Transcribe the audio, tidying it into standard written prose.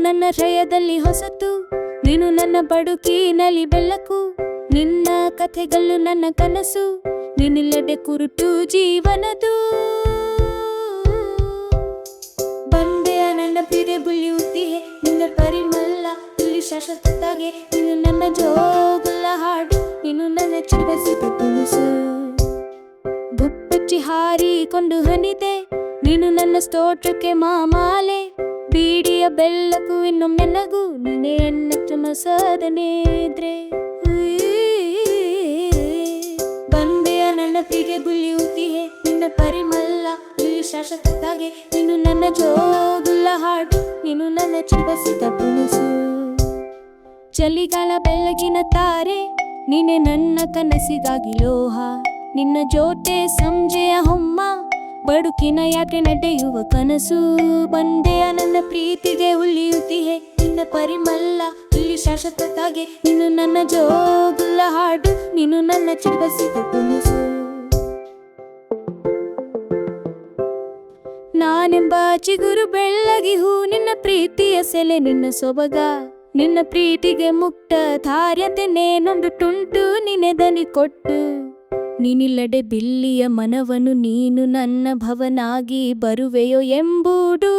ನನ್ನ ಹೃದಯದಲ್ಲಿ ಹೊಸತು, ನೀನು ನನ್ನ ಬದುಕಿನಲ್ಲಿ ಬೆಳಕು. ನಿನ್ನ ಕಥೆಗಳು ನನ್ನ ಕನಸು, ನಿನ್ನಿಲ್ಲದೆ ಕುರುಟು ಜೀವನದು. ಬಂದೆಯ ನನ್ನ ಪಿರೆ ಬುಳಿಯುತ್ತಿಯೇ ನಿನ್ನ ಪರಿಮಳ ಇಲ್ಲಿ ಶಾಶ್ವತವಾಗಿ. ನೀನು ನನ್ನ ಜೋಗುಲ ಹಾಡು, ನೀನು ನನ್ನ ಚಿರಸಿದ ತುಣುಸು. ಗುಪ್ಪಚ್ಚಿ ಹಾರಿಕೊಂಡು ಹನಿದೆ, ನೀನು ನನ್ನ ಸ್ತೋತ್ರಕ್ಕೆ ಮಾಮಾಲೆ. ಬೀಡಿಯ ಬೆಳಕು ಇನ್ನೊಮ್ಮೆ ನಗು, ನೀನೇ ಎನ್ನ ಮಸದನೇದ್ರೆ. ಬಂದೆಯ ನನ್ನ ಪಿಗೆ ಬುಳಿಯುತ್ತಿಯೇ ನಿನ್ನ ಪರಿಮಳ ಇಲ್ಲಿ ಶಾಶ್ವತವಾಗಿ. ನೀನು ನನ್ನ ಜೋಗುಲ ಹಾಡು, ನೀನು ನನ್ನ ಚಿರಸಿದ ತುಣುಸು. ಚಳಿಗಾಲ ಬೆಳಗಿನ ತಾರೆ, ನೀನೆ ನನ್ನ ಕನಸಿಗಾಗಿ ಲೋಹ. ನಿನ್ನ ಜೊತೆ ಸಂಜೆಯ ಹೊಮ್ಮ, ಬದುಕಿನ ಯಾತ್ರೆ ನಡೆಯುವ ಕನಸು. ಬಂದೆಯ ನನ್ನ ಪ್ರೀತಿಗೆ ಉಳಿಯುತ್ತಿಯೇ ನಿನ್ನ ಪರಿಮಳ ಇಲ್ಲಿ ಶಾಶ್ವತವಾಗಿ. ನೀನು ನನ್ನ ಜೋಗುಲ ಹಾಡು, ನೀನು ನನ್ನ ಚಿರಸಿದ ತುಣುಸು. ನಾನೆಂಬ ಚಿಗುರು ಬೆಳ್ಳಗಿ ಹೂ, ನಿನ್ನ ಪ್ರೀತಿಯ ಸೆಲೆ ನಿನ್ನ ಸೊಬಗ. ನಿನ್ನ ಪ್ರೀತಿಗೆ ಮುಕ್ತ ಧಾರ್ಯತೆನೇನೊಂದು ತುಂಟು ನಿನ್ನೆ ದನಿ ಕೊಟ್ಟು. ನೀನಿಲ್ಲದೆ ಬಿಲ್ಲಿಯ ಮನವನ್ನು, ನೀನು ನನ್ನ ಭವನಾಗಿ ಬರುವೆಯೋ ಎಂಬುದು.